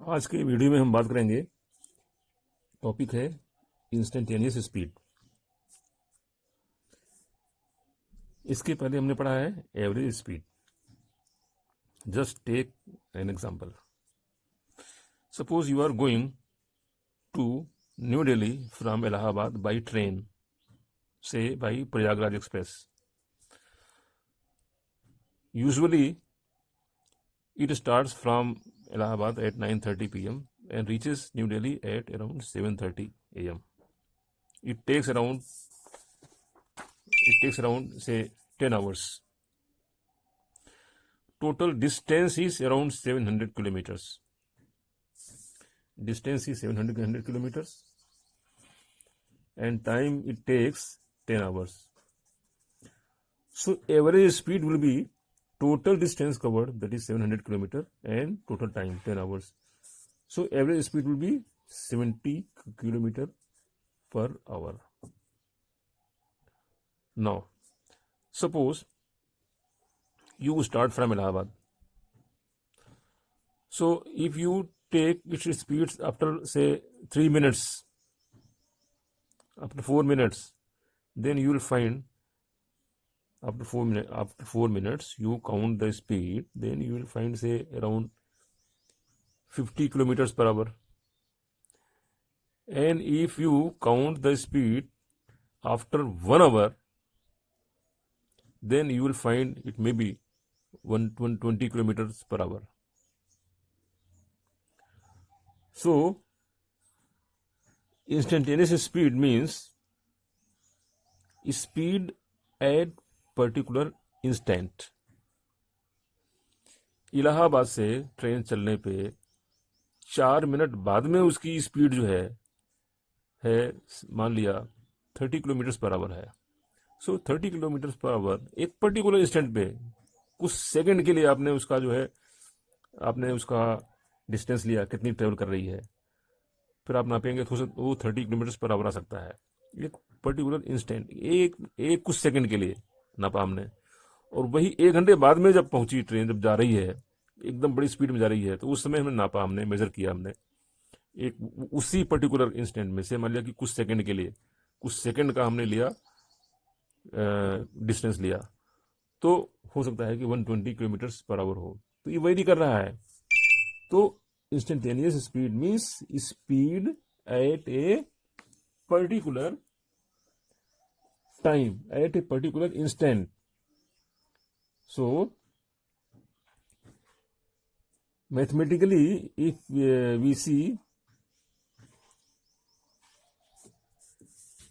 आज के वीडियो में हम बात करेंगे, टॉपिक है इंस्टेंटेनियस स्पीड। इसके पहले हमने पढ़ा है average speed. Just take an example. Suppose you are going to New Delhi from Allahabad by train, say by Prayagraj express. Usually it starts from Allahabad at 9:30 p.m. and reaches New Delhi at around 7:30 a.m. It takes around say 10 hours. Total distance is around 700 kilometers. Distance is 700 kilometers and time it takes 10 hours. So average speed will be total distance covered, that is 700 kilometer, and total time 10 hours. So average speed will be 70 kilometer per hour. Now suppose you start from Allahabad. So if you take its speeds after say 3 minutes, after 4 minutes, then you will find after 4 minutes you count the speed, then you will find say around 50 kilometers per hour. And if you count the speed after 1 hour, then you will find it may be 120 kilometers per hour. So instantaneous speed means speed at particular instant. Allahabad से train चलने पे 4 minute बाद में उसकी speed जो है मान लिया 30 किलोमीटर पर आवर है। सो 30 किलोमीटर पर आवर एक पर्टिकुलर इंस्टेंट पे कुछ सेकंड के लिए आपने उसका डिस्टेंस लिया, कितनी ट्रेवल कर रही है, फिर आप नापेंगे तो वो 30 किलोमीटर पर आवर आ सकता है। एक पर्टिकुलर इंस्टेंट, एक कुछ सेकंड के लिए नापा हमने। और वही 1 घंटे बाद में जब पहुंची ट्रेन, जब जा रही है एकदम बड़ी स्पीड में जा रही है, तो उस समय हमने नापा, हमने मेजर किया, हमने एक उसी पर्टिकुलर इंस्टेंट में से मान लिया कि कुछ सेकंड के लिए, कुछ सेकंड का हमने लिया डिस्टेंस लिया, तो हो सकता है कि 120 किलोमीटर पर आवर हो। तो ये वेरी कर रहा है। तो instantaneous speed means speed at a particular time at a particular instant. So mathematically if we see,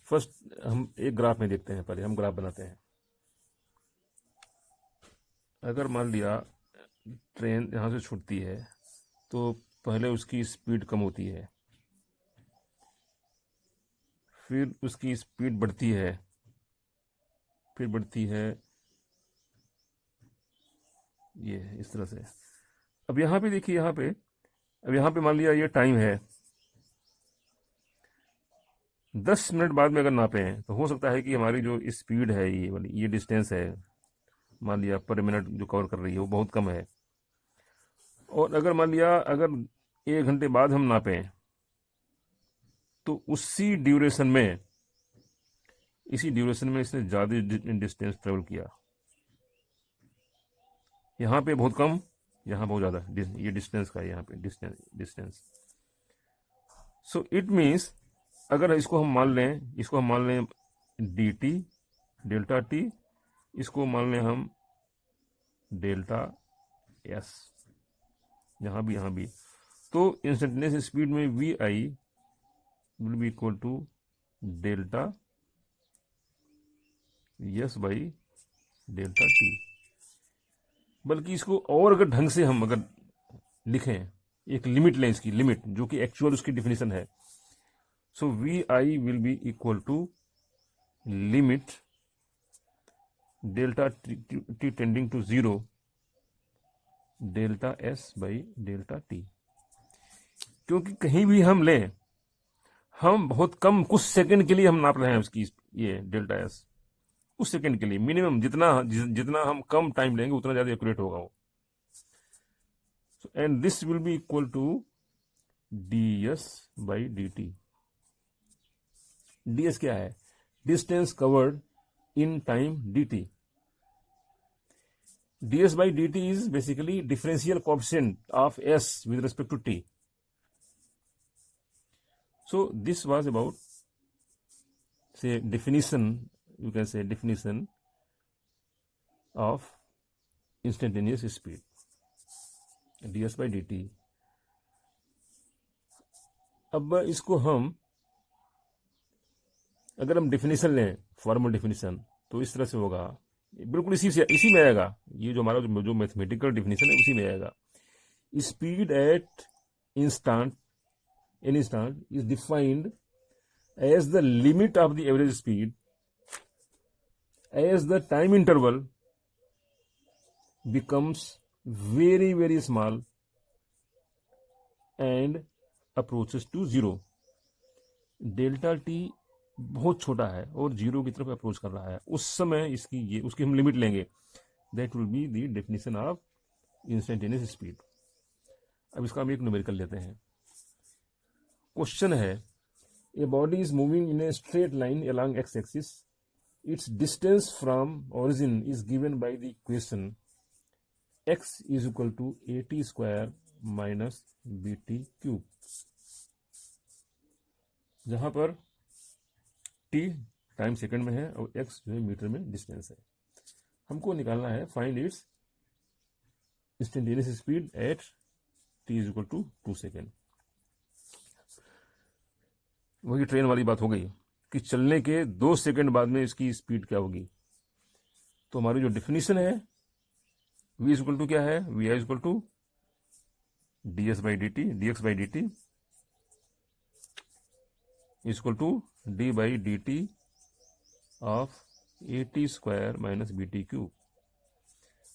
first हम एक ग्राफ में देखते हैं। पहले हम ग्राफ बनाते हैं। अगर मान लिया ट्रेन यहां से छूटती है तो पहले उसकी स्पीड कम होती है, फिर उसकी स्पीड बढ़ती है, फिर बढ़ती है ये इस तरह से। अब यहां पे देखिए, अब यहां पे मान लिया ये टाइम है, 10 मिनट बाद में अगर नापे हैं तो हो सकता है कि हमारी जो स्पीड है, ये वाली ये डिस्टेंस है मान लिया पर मिनट जो कवर कर रही है वो बहुत कम है। और अगर मान लिया अगर 1 घंटे बाद हम नापें तो इसी ड्यूरेशन में इसने ज्यादा डिस्टेंस ट्रेवल किया। यहां पे बहुत कम, यहां बहुत ज्यादा, ये डिस्टेंस का है यहाँ पे डिस्टेंस। सो इट मीन्स अगर इसको हम मान लें dt डेल्टा टी, इसको मान लें हम डेल्टा s, यहां भी, तो इंस्टेंटेनियस स्पीड में vi will be equal to delta s by delta t. बल्कि इसको और अगर ढंग से हम अगर लिखें, एक लिमिट लें, इसकी लिमिट जो कि एक्चुअल उसकी डिफिनेशन है। So v i will be equal to limit delta t tending to 0 delta s by delta t. क्योंकि कहीं भी हम लें, हम बहुत कम कुछ सेकंड के लिए हम नाप रहे हैं उसकी ये डेल्टा एस, उस सेकंड के लिए मिनिमम जितना हम कम टाइम लेंगे उतना ज्यादा एक्यूरेट होगा वो। And this will be equal to ds by d t. ds क्या है? Distance covered in time dt। ds by dt is basically differential coefficient of s with respect to t. So this was about, say, definition, you can say definition of instantaneous speed, ds by dt. अब इसको हम अगर हम definition लें, formal definition, तो इस तरह से होगा, बिल्कुल इसी में आएगा। ये जो हमारा जो मैथमेटिकल डेफिनेशन है उसी में आएगा। Speed at instant is defined as the limit of the average speed as the time interval becomes very very small and approaches to zero। Delta T बहुत छोटा है और जीरो की तरफ अप्रोच कर रहा है, उस समय उसकी हम लिमिट लेंगे। That will be the definition of instantaneous speed. अब इसका हम एक न्यूमेरिकल लेते हैं। क्वेश्चन है, a body is moving in a straight line along x axis, its distance from origin is given by the equation x is equal to at square minus bt cube, जहां पर t time second में है और x जो है metre में distance है। हमको निकालना है find its instantaneous speed at t is equal to 2 second. वही ट्रेन वाली बात हो गई कि चलने के 2 सेकेंड बाद में इसकी स्पीड क्या होगी। तो हमारी जो डेफिनेशन है v इज इक्वल टू क्या है, vi is equal to ds by d t, dx by d t is equal to d by d t of at square minus b t cube.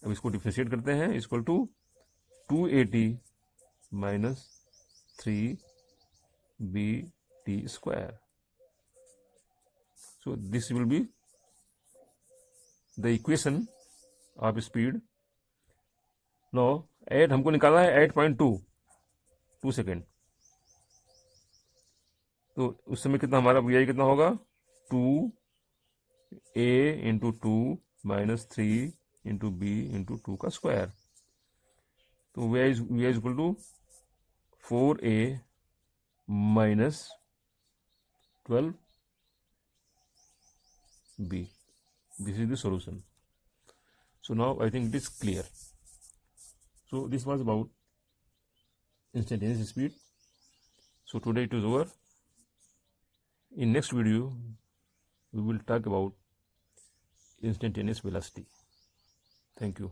अब इसको differentiate करते हैं, equal to 2at minus 3bt square. So this will be the equation of speed. Now at हमको निकालना है 8.2 second. तो उस समय कितना हमारा vi कितना होगा, 2a into 2 minus 3 into b into 2 का स्क्वायर। तो vi is equal to 4a minus 12b। This is the solution. So now I think it is clear. So this was about instantaneous speed. So today it is over. In next video we will talk about instantaneous velocity. Thank you.